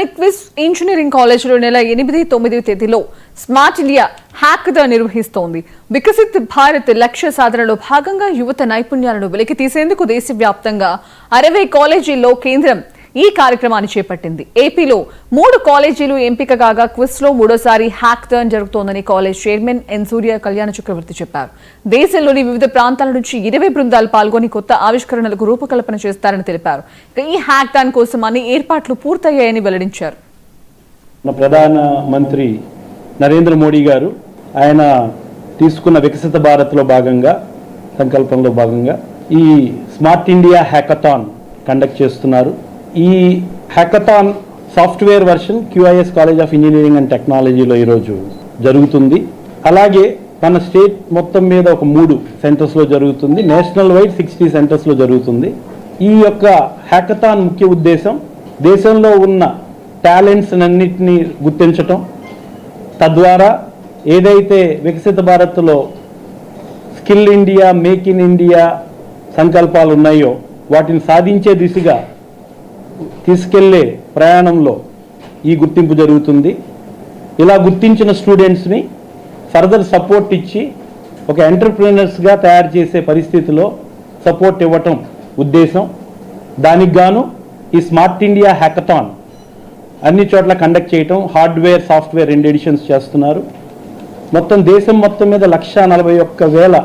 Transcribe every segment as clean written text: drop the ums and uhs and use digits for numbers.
నగరంలోని quiz engineering కాలేజీలో నెల 8-9 తేదీలో స్మార్ట్ ఇండియా హ్యాకథాన్ నిర్వహిస్తోంది. వికసిత్ భారత్ లక్ష్య సాధనలో భాగంగా యువత నైపుణ్యాలను వెలికి తీసేందుకు దేశవ్యాప్తంగా 60 కాలేజీల్లో కేంద్రం ఈ కార్యక్రమాన్ని చేపట్టింది. ఏపీలో 3 కాలేజీలు ఎంపిక కాగా క్విజ్ లో మూడోసారి హ్యాకథాన్ జరుగుతోందని కాలేజ్ చైర్మన్ ఎన్ సూర్య కళ్యాణ చక్రవర్తి చెప్పారు. దేశంలోని వివిధ ప్రాంతాల నుంచి 20 బృందాలు పాల్గొని కొత్త ఆవిష్కరణలకు రూపకల్పన చేస్తారని తెలిపారు. ఈ హ్యాకథాన్ కోసం అన్ని ఏర్పాట్లు పూర్తయ్యాయని వెల్లడించారు. ప్రధాన మంత్రి నరేంద్ర మోడీ గారు ఆయన తీసుకున్న వికసిత భారత్లో భాగంగా సంకల్పంలో భాగంగా ఈ స్మార్ట్ ఇండియా హ్యాకథాన్ కండక్ట్ చేస్తున్నారు. ఈ hackathon software version QIS college of engineering and టెక్నాలజీలో ఈరోజు జరుగుతుంది. అలాగే మన స్టేట్ మొత్తం మీద ఒక 3 సెంటర్స్లో జరుగుతుంది. నేషనల్ వైడ్ 60 సెంటర్స్లో జరుగుతుంది. ఈ యొక్క హ్యాకథాన్ ముఖ్య ఉద్దేశం దేశంలో ఉన్న టాలెంట్స్ అన్నిటినీ గుర్తించటం, తద్వారా ఏదైతే వికసిత భారత్లో skill India, make in India సంకల్పాలు ఉన్నాయో వాటిని సాధించే దిశగా తీసుకెళ్లే ప్రయాణంలో ఈ గుర్తింపు జరుగుతుంది. ఇలా గుర్తించిన స్టూడెంట్స్ని ఫర్దర్ సపోర్ట్ ఇచ్చి ఒక ఎంటర్ప్రీనర్స్గా తయారు చేసే పరిస్థితిలో సపోర్ట్ ఇవ్వటం ఉద్దేశం. దానికి గాను ఈ స్మార్ట్ ఇండియా హ్యాకథాన్ అన్ని చోట్ల కండక్ట్ చేయటం, హార్డ్వేర్ సాఫ్ట్వేర్ 2 ఎడిషన్స్ చేస్తున్నారు. మొత్తం దేశం మొత్తం మీద 141,000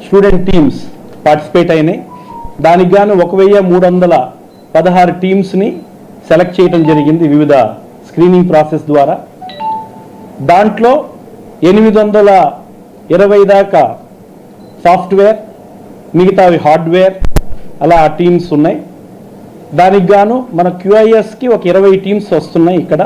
స్టూడెంట్ టీమ్స్ పార్టిసిపేట్ అయినాయి. దానికి గాను 1,316 టీమ్స్ని సెలెక్ట్ చేయడం జరిగింది వివిధ స్క్రీనింగ్ ప్రాసెస్ ద్వారా. దాంట్లో 820 దాకా సాఫ్ట్వేర్, మిగతావి హార్డ్వేర్ అలా టీమ్స్ ఉన్నాయి. దానికి గాను మన QISకి ఒక 20 టీమ్స్ వస్తున్నాయి ఇక్కడ.